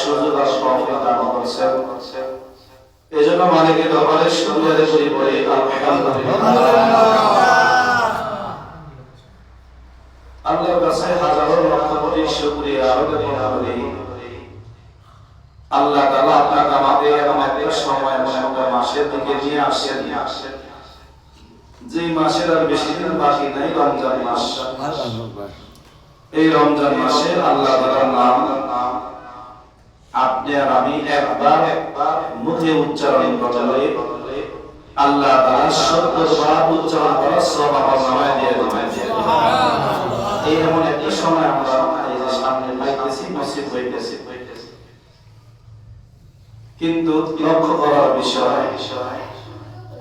সুযোগ আর তৌফিক দান করেছেন। এজন্য মালিকের দরবারে শুকরিয়া আদায় করি বলি আলহামদুলিল্লাহ। আল্লাহর কাছে হাজারো লক্ষ কোটি শুকরিয়া আদায় করি। আল্লাহ তাআলা আপনাকে আমাদের এমন একটা সময় একটা মাসের দিকে নিয়ে আসেন যে মাসের আর বেশি দিন বাকি নাই, রমজান মাস। এই রমজান মাসে আল্লাহ তাআলার নাম আপনি আর আমি একবার মুখে উচ্চারণ করলে আল্লাহ তাআলা 70 বার উচ্চারণ করার সওয়াব আমরায় দিয়ে দিবেন। এই এমন একটা সময় আমরা এই যে সামনে পাইতেছি, নসিব হইতেছে। কিন্তু লক্ষ্য করার বিষয়,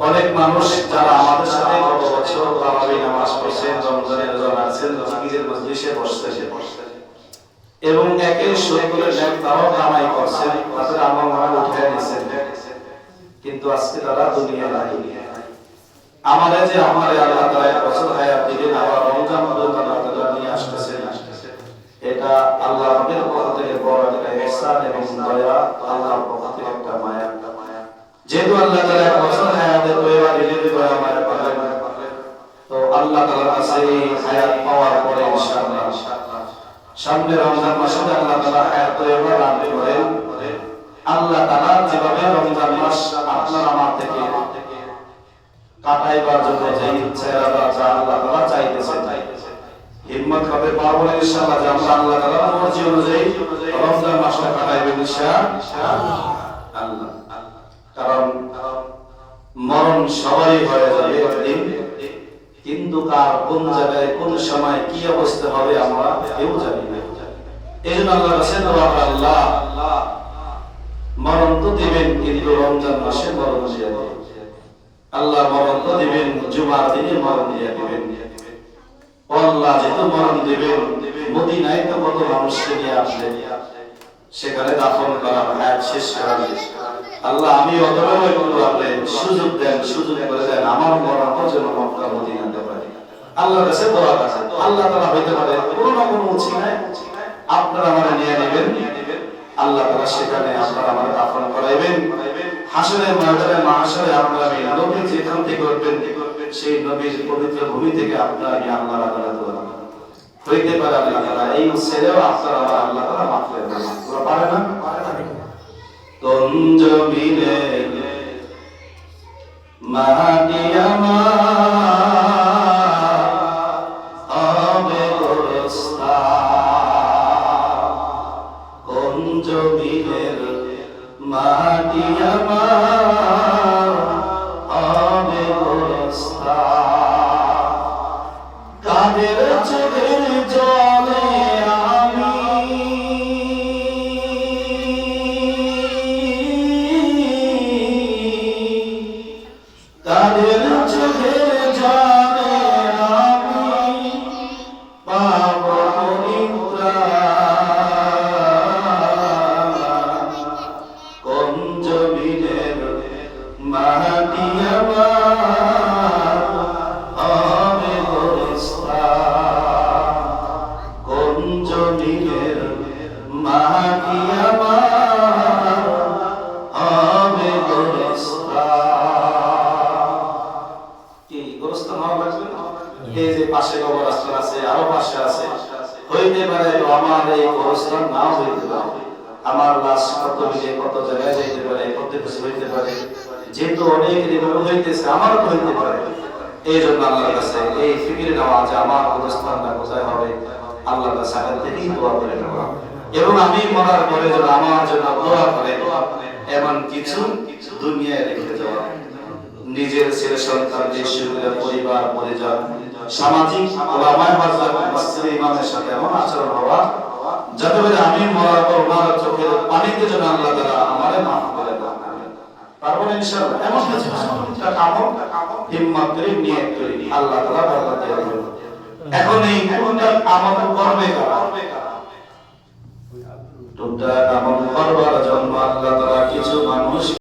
অনেক মানুষ যারা আমাদের সাথে গত বছর তারাবি নামাজ পড়ছেন, রমজানের রোজা রাখছেন, জিকিরের মজলিসে বসছেন এবং একের শরীরের নেক তাও কামাই করছেন, তাদের আমল নামা উঠিয়ে নিয়েছেন, কিন্তু আজকে তারা দুনিয়া নাই। আমাদের যে আমাদের আল্লাহ তাআলা এক বছর হায়াত দিলেন, আবার রমজান মাস আল্লাহ তাআলা নিয়ে আসতেছেন, এটা আল্লাহর পক্ষ থেকে বড় একটা ইহসান এবং দয়া, আল্লাহর পক্ষ থেকে একটা মায়া। যেহেতু আল্লাহ তাআলা এক বছর হায়াতে তৈবা দিলেন, দয়া মায়া করলেন, তো আল্লাহ তাআলার কাছে এই হায়াত পাওয়ার পরে ইনশাআল্লাহ সামনে রমজান মাসে আল্লাহ তাআলা হায়াত তৈবা দান করেন। আল্লাহ তাআলা যেভাবে রমজান মাস আপনার আমার থেকে কাটাইবার জন্য যে ইচ্ছা যা আল্লাহ তাআলা চাইতেছেন, হিম্মত হবে পারবো না ইনশাআল্লাহ যে আমরা আল্লাহ তাআলার মর্জি অনুযায়ী রমজান মাসটা কাটাইবেন ইনশাআল্লাহ। কারণ মরণ সবারই হয়ে যাবে একদিন, কিন্তু কার কোন জায়গায় কোন সময় কি অবস্থা হবে আমরা কেউ জানি না। এইজন্য আল্লাহর কাছে দোয়া করি, আল্লাহ মরণ তো দিবেন, কিন্তু রমজান মাসে মরণ দিয়ে দিবেন। আল্লাহ মরণ তো দিবেন, জুমার দিনে মরণ দিয়ে দিবেন। আল্লাহ যেহেতু মরণ দিবেন, মদিনায় তো কত মানুষকে নিয়ে আসলেন, সেখানে দাফন করা হায়াত শেষ করা। আল্লাহ আমি অতএব একটু আপনি সুযোগ দেন, সুযোগ করে দেন আমার মরণ যেন মক্কা মদিনাতে পারি। আল্লাহর কাছে দোয়া আছে, আল্লাহ তাআলা হইতে পারে কোনো না কোনো উছিলায় আপনারা আমারে নিয়ে নেবেন, আল্লাহ তাআলা সেখানে আপনারা আমারে দাফন করাইবেন। হাসরের ময়দানে মাহশরে আপনারা এই নবী যেখান থেকে উঠবেন, সেই নবীর পবিত্র ভূমি থেকে আপনারা এই আল্লাহর আদালত হইতে পারে। আল্লাহ তাআলা এই ছেলেও আপনারা আল্লাহ তাআলা মাফ করে দেন। পুরো পারে না? কোন জমিনে মাটি আমার হবে গোরস্থান, কোন জমিনের মাটি আমার হবে গোরস্থান, কাদের চোখের জলে আমি কাদের চোখের জলে আমি পাব পরিত্রাণ, কোন জমিনের মাটি আমার হবে গোরস্থান, কোন জমিনের মাটি আমার হবে গোরস্থান। কি গোরস্থান হওয়া লাগবে না? এই যে পাশে গোরস্থান আছে, আরো পাশে আছে, হইতে পারে তো আমার এই গোরস্থান নাও হইতে পারে, আমার লাশ কত মিলে কত জায়গায় যাইতে পারে, কত কিছু হইতে পারে, যেহেতু অনেক এগুলো হইতেছে আমারও তো হইতে পারে। এই জন্য আল্লাহর কাছে এই ফিকিরে নেওয়া যে আমার অবস্থানটা কোথায় হবে, আল্লাহর কাছে আগে থেকেই দোয়া করে নেওয়া, এবং আমি মরার পরে যেন আমার জন্য দোয়া করে এমন কিছু দুনিয়ায় রেখে যাওয়া, নিজের ছেলে সন্তানদের সঙ্গে পরিবার পরিজন সামাজিক ওলামায়ে হযরত মসজিদ ইমামের সাথে এমন আচরণ হওয়া যাতে করে আমি মরার পর ওনার চোখের পানিতে যেন আল্লাহ তাআলা আমারে মাফ করে দেন। পারবো না ইনশাআল্লাহ? এমন কিছু কামও হিম্মত করে নিয়ত করি, আল্লাহ তাআলা বরকত দিয়ে দিবেন। এখন এই কোনটা আমল করবে কারা? টুকটাক আমল করবার